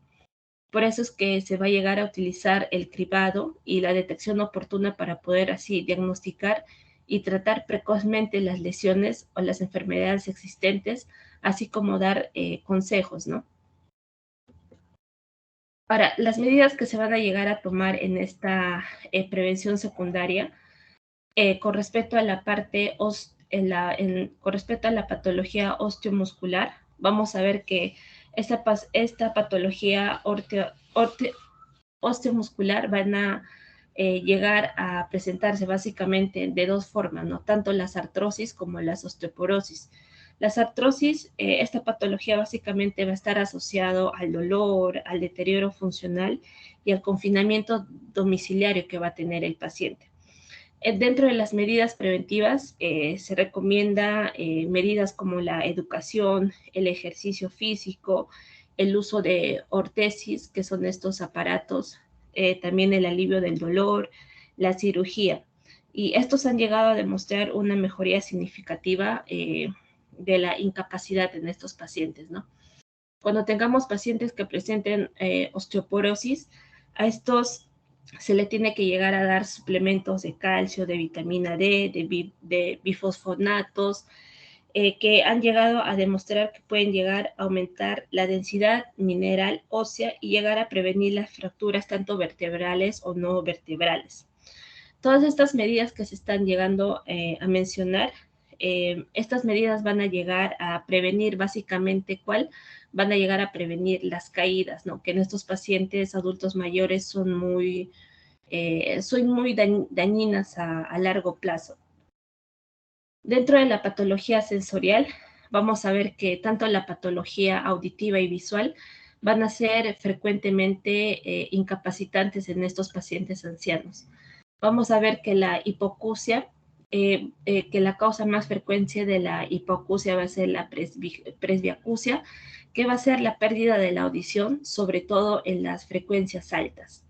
Por eso es que se va a llegar a utilizar el cribado y la detección oportuna para poder así diagnosticar y tratar precozmente las lesiones o las enfermedades existentes, así como dar consejos, ¿no? Ahora, las medidas que se van a llegar a tomar en esta prevención secundaria con respecto a la parte con respecto a la patología osteomuscular, vamos a ver que esta patología osteomuscular van a llegar a presentarse básicamente de dos formas, ¿no? Tanto las artrosis como las osteoporosis. Las artrosis, esta patología básicamente va a estar asociado al dolor, al deterioro funcional y al confinamiento domiciliario que va a tener el paciente. Dentro de las medidas preventivas se recomienda medidas como la educación, el ejercicio físico, el uso de ortesis, que son estos aparatos, también el alivio del dolor, la cirugía. Y estos han llegado a demostrar una mejoría significativa de la incapacidad en estos pacientes, ¿no? Cuando tengamos pacientes que presenten osteoporosis, a estos se le tiene que llegar a dar suplementos de calcio, de vitamina D, de bifosfonatos, que han llegado a demostrar que pueden llegar a aumentar la densidad mineral ósea y llegar a prevenir las fracturas tanto vertebrales o no vertebrales. Todas estas medidas que se están llegando a mencionar, estas medidas van a llegar a prevenir básicamente van a llegar a prevenir las caídas, ¿no? Que en estos pacientes adultos mayores son muy dañinas a largo plazo. Dentro de la patología sensorial, vamos a ver que tanto la patología auditiva y visual van a ser frecuentemente incapacitantes en estos pacientes ancianos. Vamos a ver que la hipoacusia, que la causa más frecuente de la hipoacusia va a ser la presbiacusia, que va a ser la pérdida de la audición, sobre todo en las frecuencias altas.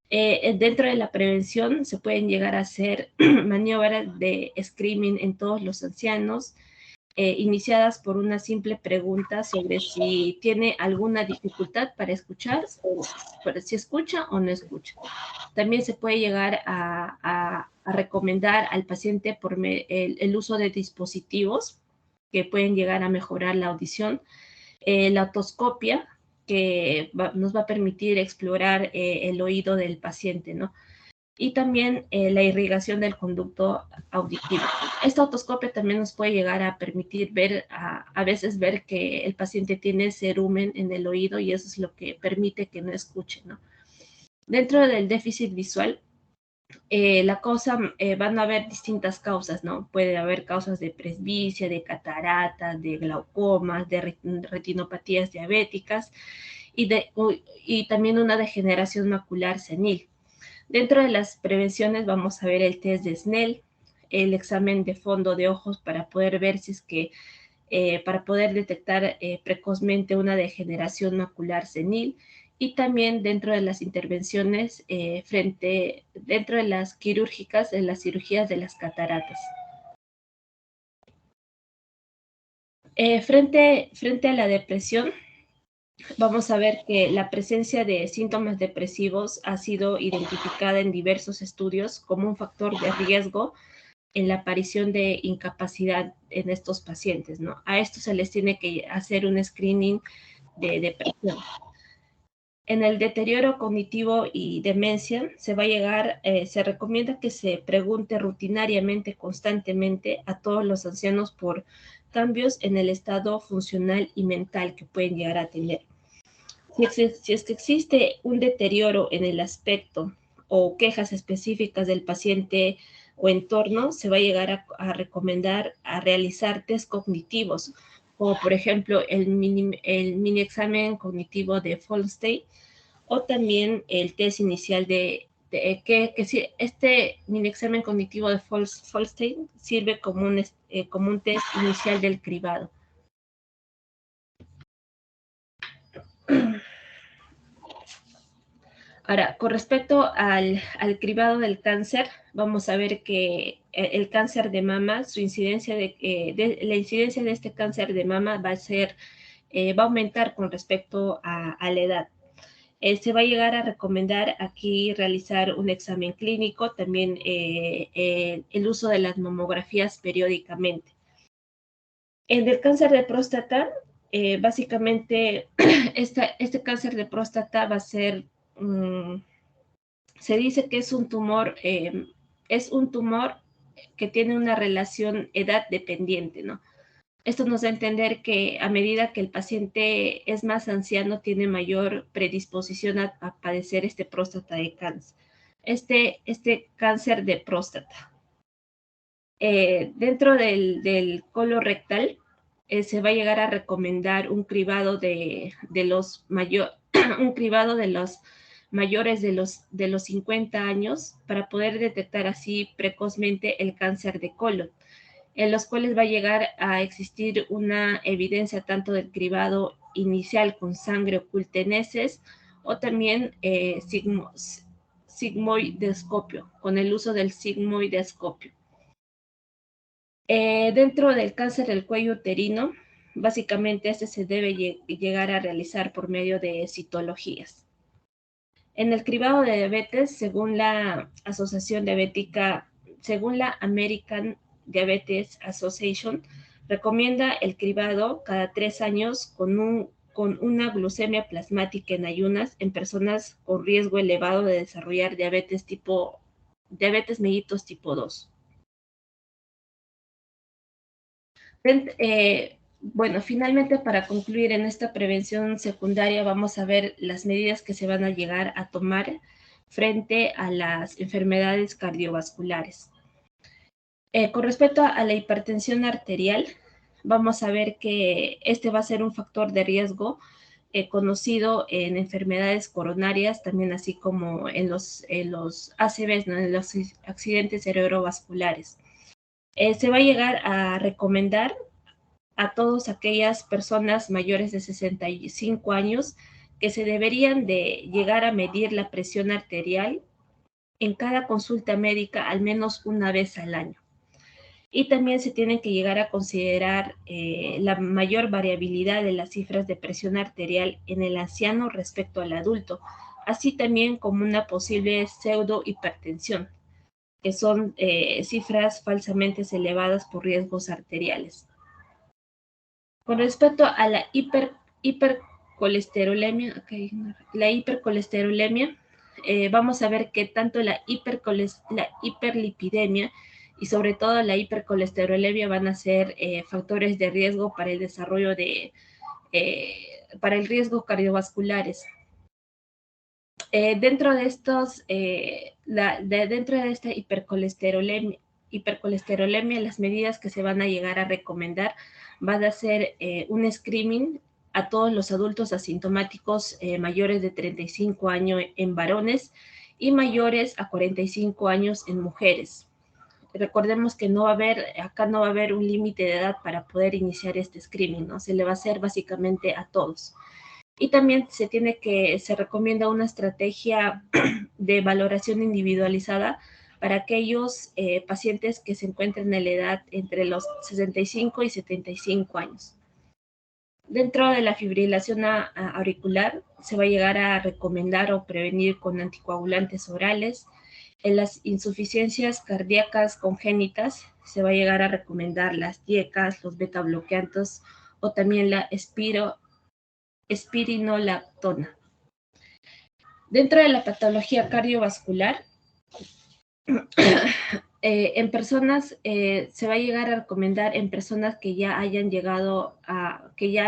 Dentro de la prevención se pueden llegar a hacer maniobras de screening en todos los ancianos, iniciadas por una simple pregunta sobre si tiene alguna dificultad para escuchar, o si escucha o no escucha. También se puede llegar a recomendar al paciente por el uso de dispositivos que pueden llegar a mejorar la audición, la otoscopia, que nos va a permitir explorar el oído del paciente, ¿no? Y también la irrigación del conducto auditivo. Esta otoscopia también nos puede llegar a permitir ver, a veces ver que el paciente tiene cerumen en el oído y eso es lo que permite que no escuche, ¿no? Dentro del déficit visual, van a haber distintas causas, ¿no? Puede haber causas de presbicia, de catarata, de glaucomas, de retinopatías diabéticas y también una degeneración macular senil. Dentro de las prevenciones vamos a ver el test de Snell, el examen de fondo de ojos para poder ver si es que, para poder detectar precozmente una degeneración macular senil, y también dentro de las intervenciones dentro de las quirúrgicas, en las cirugías de las cataratas. Frente a la depresión, vamos a ver que la presencia de síntomas depresivos ha sido identificada en diversos estudios como un factor de riesgo en la aparición de incapacidad en estos pacientes, ¿no? A estos se les tiene que hacer un screening de depresión. En el deterioro cognitivo y demencia se recomienda que se pregunte rutinariamente, constantemente a todos los ancianos por cambios en el estado funcional y mental que pueden llegar a tener. Si es que existe un deterioro en el aspecto o quejas específicas del paciente o entorno, se va a llegar a recomendar a realizar test cognitivos, como por ejemplo el mini examen cognitivo de Folstein, o también el test inicial este mini examen cognitivo de Folstein sirve como un test inicial del cribado. Ahora, con respecto al cribado del cáncer, vamos a ver que el cáncer de mama, la incidencia de este cáncer de mama va a aumentar con respecto a la edad. Se va a llegar a recomendar aquí realizar un examen clínico, también el uso de las mamografías periódicamente. En el cáncer de próstata, básicamente este cáncer de próstata va a ser... se dice que es un tumor que tiene una relación edad dependiente, ¿no? Esto nos da a entender que a medida que el paciente es más anciano, tiene mayor predisposición a padecer este próstata de cáncer. Este cáncer de próstata. Dentro del colon rectal, se va a llegar a recomendar un cribado un cribado de los mayores de los 50 años para poder detectar así precozmente el cáncer de colon, en los cuales va a llegar a existir una evidencia tanto del cribado inicial con sangre oculta en heces o también sigmoidoscopio, con el uso del sigmoidoscopio. Dentro del cáncer del cuello uterino, básicamente este se debe llegar a realizar por medio de citologías. En el cribado de diabetes, según la Asociación Diabética, según la American Diabetes Association, Recomienda el cribado cada 3 años con una glucemia plasmática en ayunas en personas con riesgo elevado de desarrollar diabetes mellitus tipo 2. Bueno, finalmente para concluir en esta prevención secundaria vamos a ver las medidas que se van a llegar a tomar frente a las enfermedades cardiovasculares. Con respecto a la hipertensión arterial, vamos a ver que este va a ser un factor de riesgo conocido en enfermedades coronarias, también así como en los ACVs, ¿no? En los accidentes cerebrovasculares. Se va a llegar a recomendar a todas aquellas personas mayores de 65 años que se deberían de llegar a medir la presión arterial en cada consulta médica al menos una vez al año. Y también se tienen que llegar a considerar la mayor variabilidad de las cifras de presión arterial en el anciano respecto al adulto, así también como una posible pseudohipertensión, que son cifras falsamente elevadas por riesgos arteriales. Con respecto a la hipercolesterolemia, vamos a ver que tanto la hiperlipidemia y sobre todo la hipercolesterolemia van a ser factores de riesgo para el desarrollo para el riesgo cardiovasculares. Dentro de esta hipercolesterolemia, las medidas que se van a llegar a recomendar van a ser un screening a todos los adultos asintomáticos mayores de 35 años en varones y mayores a 45 años en mujeres. Recordemos que acá no va a haber un límite de edad para poder iniciar este screening, ¿no? Se le va a hacer básicamente a todos. Y también se recomienda una estrategia de valoración individualizada para aquellos pacientes que se encuentren en la edad entre los 65 y 75 años. Dentro de la fibrilación auricular se va a llegar a recomendar o prevenir con anticoagulantes orales. En las insuficiencias cardíacas congénitas se va a llegar a recomendar las diecas, los beta bloqueantes o también la espironolactona. Dentro de la patología cardiovascular, en personas se va a llegar a recomendar en personas que ya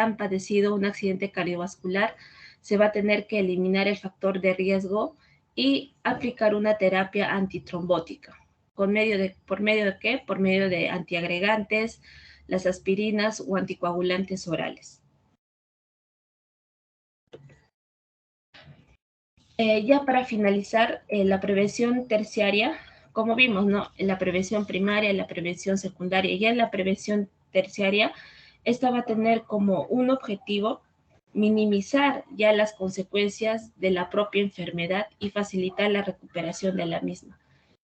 han padecido un accidente cardiovascular, se va a tener que eliminar el factor de riesgo y aplicar una terapia antitrombótica. ¿Por medio de qué? Por medio de antiagregantes, las aspirinas o anticoagulantes orales. Ya para finalizar, la prevención terciaria, como vimos, ¿no? En la prevención primaria, en la prevención secundaria y en la prevención terciaria, esta va a tener como un objetivo minimizar ya las consecuencias de la propia enfermedad y facilitar la recuperación de la misma.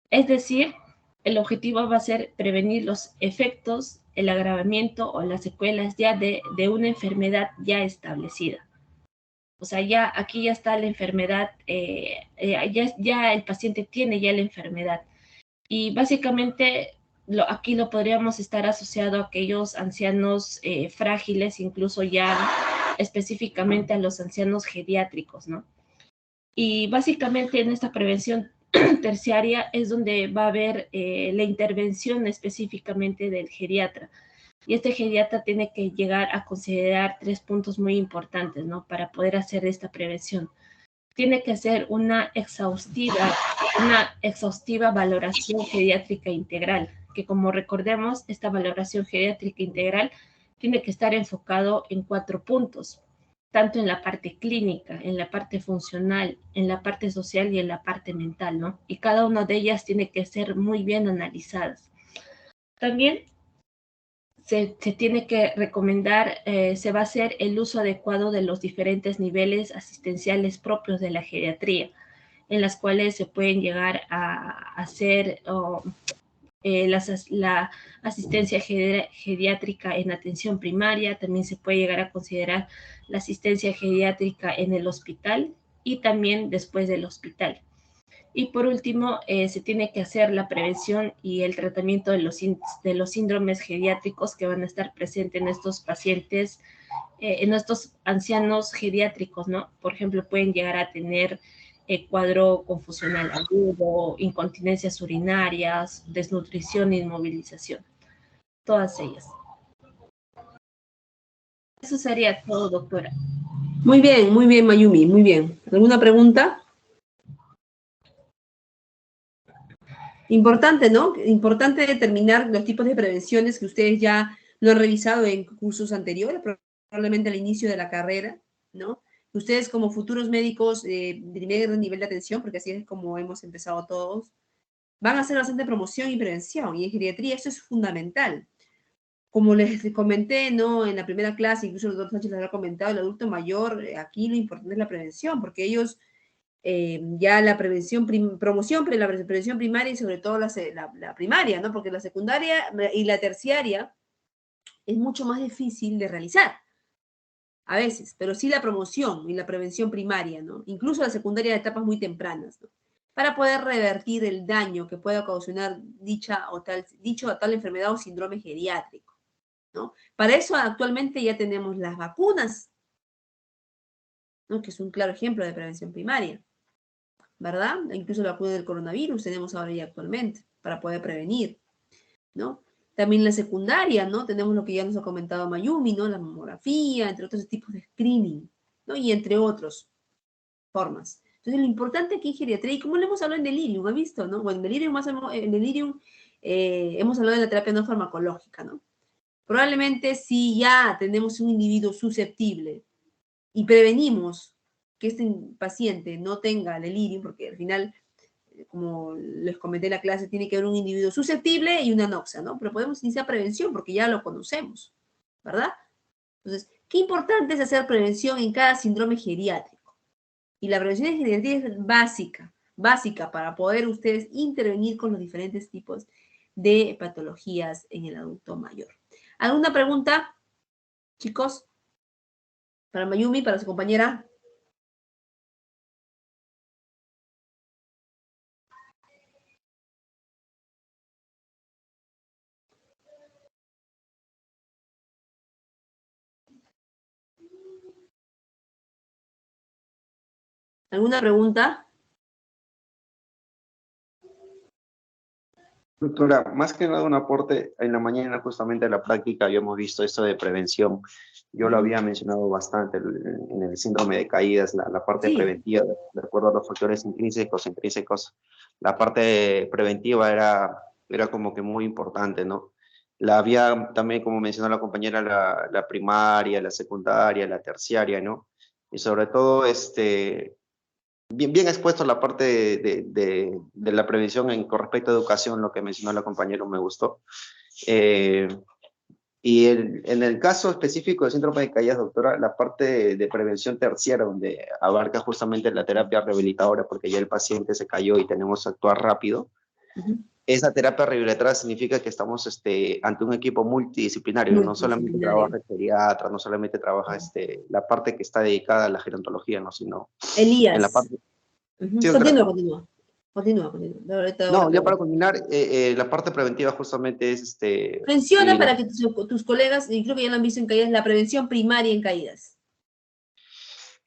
Es decir, el objetivo va a ser prevenir los efectos, el agravamiento o las secuelas ya de una enfermedad ya establecida. O sea, aquí ya está la enfermedad, ya el paciente tiene ya la enfermedad. Y básicamente aquí lo podríamos estar asociado a aquellos ancianos frágiles, incluso ya específicamente a los ancianos geriátricos, ¿no? Y básicamente en esta prevención terciaria es donde va a haber la intervención específicamente del geriatra. Y este geriatra tiene que llegar a considerar 3 puntos muy importantes, ¿no? Para poder hacer esta prevención. Tiene que hacer una exhaustiva valoración geriátrica integral, que como recordemos, esta valoración geriátrica integral tiene que estar enfocado en 4 puntos, tanto en la parte clínica, en la parte funcional, en la parte social y en la parte mental, ¿no? Y cada una de ellas tiene que ser muy bien analizadas. También se tiene que recomendar, se va a hacer el uso adecuado de los diferentes niveles asistenciales propios de la geriatría, en las cuales se pueden llegar a hacer la asistencia geriátrica en atención primaria, también se puede llegar a considerar la asistencia geriátrica en el hospital y también después del hospital. Y por último, se tiene que hacer la prevención y el tratamiento de los síndromes geriátricos que van a estar presentes en estos pacientes, en estos ancianos geriátricos, ¿no? Por ejemplo, pueden llegar a tener cuadro confusional agudo, incontinencias urinarias, desnutrición e inmovilización, todas ellas. Eso sería todo, doctora. Muy bien, Mayumi, muy bien. ¿Alguna pregunta? Importante, ¿no? Importante determinar los tipos de prevenciones que ustedes ya lo han revisado en cursos anteriores, probablemente al inicio de la carrera, ¿no? Ustedes como futuros médicos de primer nivel de atención, porque así es como hemos empezado todos, van a hacer bastante promoción y prevención, y en geriatría eso es fundamental. Como les comenté, ¿no? En la primera clase, incluso el doctor Sánchez les ha comentado, el adulto mayor, aquí lo importante es la prevención, porque ellos ya la prevención, la prevención primaria y sobre todo la primaria, ¿no? Porque la secundaria y la terciaria es mucho más difícil de realizar a veces, pero sí la promoción y la prevención primaria, ¿no? Incluso la secundaria de etapas muy tempranas, ¿no? Para poder revertir el daño que pueda ocasionar dicha o tal enfermedad o síndrome geriátrico, ¿no? Para eso actualmente ya tenemos las vacunas, ¿no? Que es un claro ejemplo de prevención primaria. ¿Verdad? Incluso la vacuna del coronavirus tenemos ahora ya actualmente para poder prevenir, ¿no? También la secundaria, ¿no? Tenemos lo que ya nos ha comentado Mayumi, ¿no? La mamografía, entre otros tipos de screening, ¿no? Y entre otras formas. Entonces, lo importante aquí en geriatría, y como lo hemos hablado en delirium, ¿ha visto, no? Bueno, en delirium hemos hablado de la terapia no farmacológica, ¿no? Probablemente si ya tenemos un individuo susceptible y prevenimos que este paciente no tenga delirium, porque al final, como les comenté en la clase, tiene que haber un individuo susceptible y una anoxia, ¿no? Pero podemos iniciar prevención porque ya lo conocemos, ¿verdad? Entonces, qué importante es hacer prevención en cada síndrome geriátrico. Y la prevención en geriatría es básica para poder ustedes intervenir con los diferentes tipos de patologías en el adulto mayor. ¿Alguna pregunta, chicos? Para Mayumi, para su compañera. ¿Alguna pregunta? Doctora, más que nada un aporte, en la mañana justamente en la práctica habíamos visto esto de prevención. Yo lo había mencionado bastante en el síndrome de caídas, la parte Sí. preventiva, de acuerdo a los factores intrínsecos. La parte preventiva era como que muy importante, ¿no? La había también, como mencionó la compañera, la primaria, la secundaria, la terciaria, ¿no? Y sobre todo, bien expuesto la parte de la prevención con respecto a educación, lo que mencionó la compañera me gustó. Y en el caso específico del síndrome de caídas, doctora, la parte de prevención terciaria, donde abarca justamente la terapia rehabilitadora, porque ya el paciente se cayó y tenemos que actuar rápido. Esa terapia rehabilitadora significa que estamos ante un equipo multidisciplinario, no solamente trabaja el pediatra, no solamente trabaja la parte que está dedicada a la gerontología, ¿no? Sino Elías. en la parte... Sí, Continúa. No, ya para culminar, la parte preventiva justamente es Menciona para que tus colegas, y creo que ya lo han visto en caídas, la prevención primaria en caídas.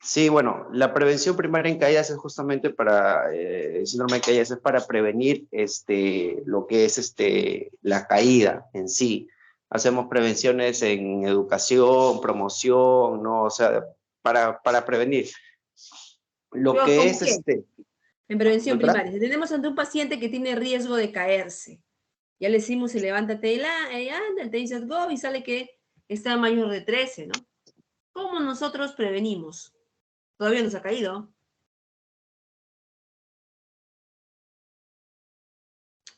Sí, bueno, la prevención primaria en caídas es justamente para el síndrome de caídas, es para prevenir lo que es la caída en sí. Hacemos prevenciones en educación, promoción, ¿no? O sea, para prevenir. Lo que es en prevención ¿doctora? primaria. Si tenemos ante un paciente que tiene riesgo de caerse, ya le decimos, levántate, anda, te dices go y sale que está mayor de 13, ¿no? ¿Cómo nosotros prevenimos? Todavía no se ha caído.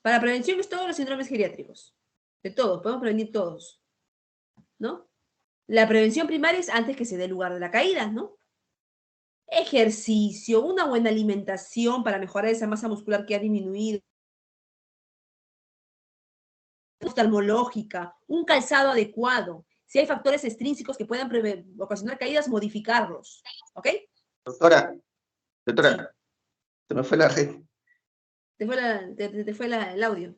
Para prevención es todos los síndromes geriátricos. De todos, podemos prevenir todos, ¿no? La prevención primaria es antes que se dé lugar de la caída, ¿no? Ejercicio, una buena alimentación para mejorar esa masa muscular que ha disminuido, oftalmológica, un calzado adecuado. Si hay factores extrínsecos que puedan ocasionar caídas, modificarlos. ¿Ok? Doctora, Sí. se me fue la red. Te fue el audio.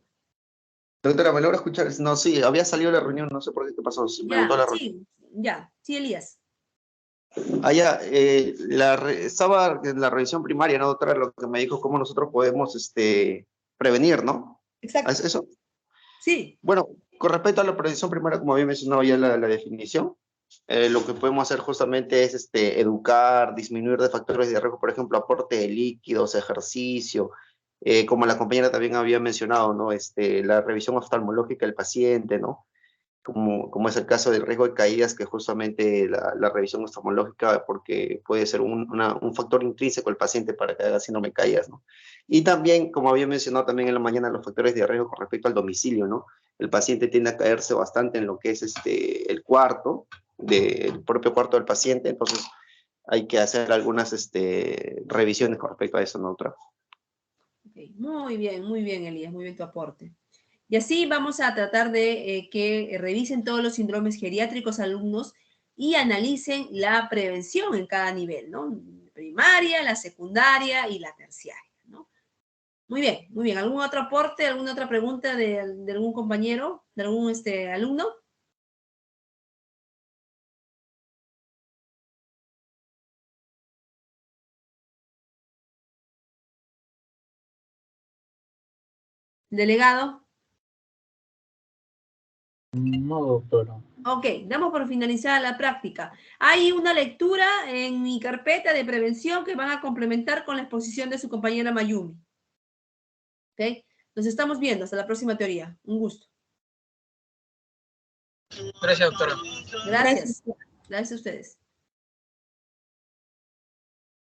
Doctora, ¿me logra escuchar? No, sí, había salido de la reunión, no sé por qué pasó, se me botó Ya, la reunión. sí, Elías. Allá, estaba en la revisión primaria, ¿no, doctora? Lo que me dijo cómo nosotros podemos prevenir, ¿no? ¿Es Exacto. eso? Sí, Bueno, con respecto a la prevención primaria, como había mencionado ya la definición, lo que podemos hacer justamente es educar, disminuir de factores de riesgo, por ejemplo, aporte de líquidos, ejercicio, como la compañera también había mencionado, ¿no? La revisión oftalmológica del paciente, ¿no? Como es el caso del riesgo de caídas, que justamente la revisión oftalmológica, porque puede ser un factor intrínseco del paciente para que haga síndrome de caídas, ¿no? Y también, como había mencionado también en la mañana, los factores de riesgo con respecto al domicilio, ¿no? El paciente tiende a caerse bastante en lo que es el cuarto, el propio cuarto del paciente, entonces hay que hacer algunas revisiones con respecto a eso, ¿no, doctora? ok. Muy bien, Elías, muy bien tu aporte. Y así vamos a tratar de que revisen todos los síndromes geriátricos alumnos y analicen la prevención en cada nivel, ¿no? Primaria, la secundaria y la terciaria, ¿no? Muy bien, muy bien. ¿Algún otro aporte, alguna otra pregunta de algún compañero, de algún alumno? ¿Delegado? No, doctora. Ok, damos por finalizada la práctica. Hay una lectura en mi carpeta de prevención que van a complementar con la exposición de su compañera Mayumi. ¿Ok? Nos estamos viendo. Hasta la próxima teoría. Un gusto. Gracias, doctora. Gracias. Gracias a ustedes.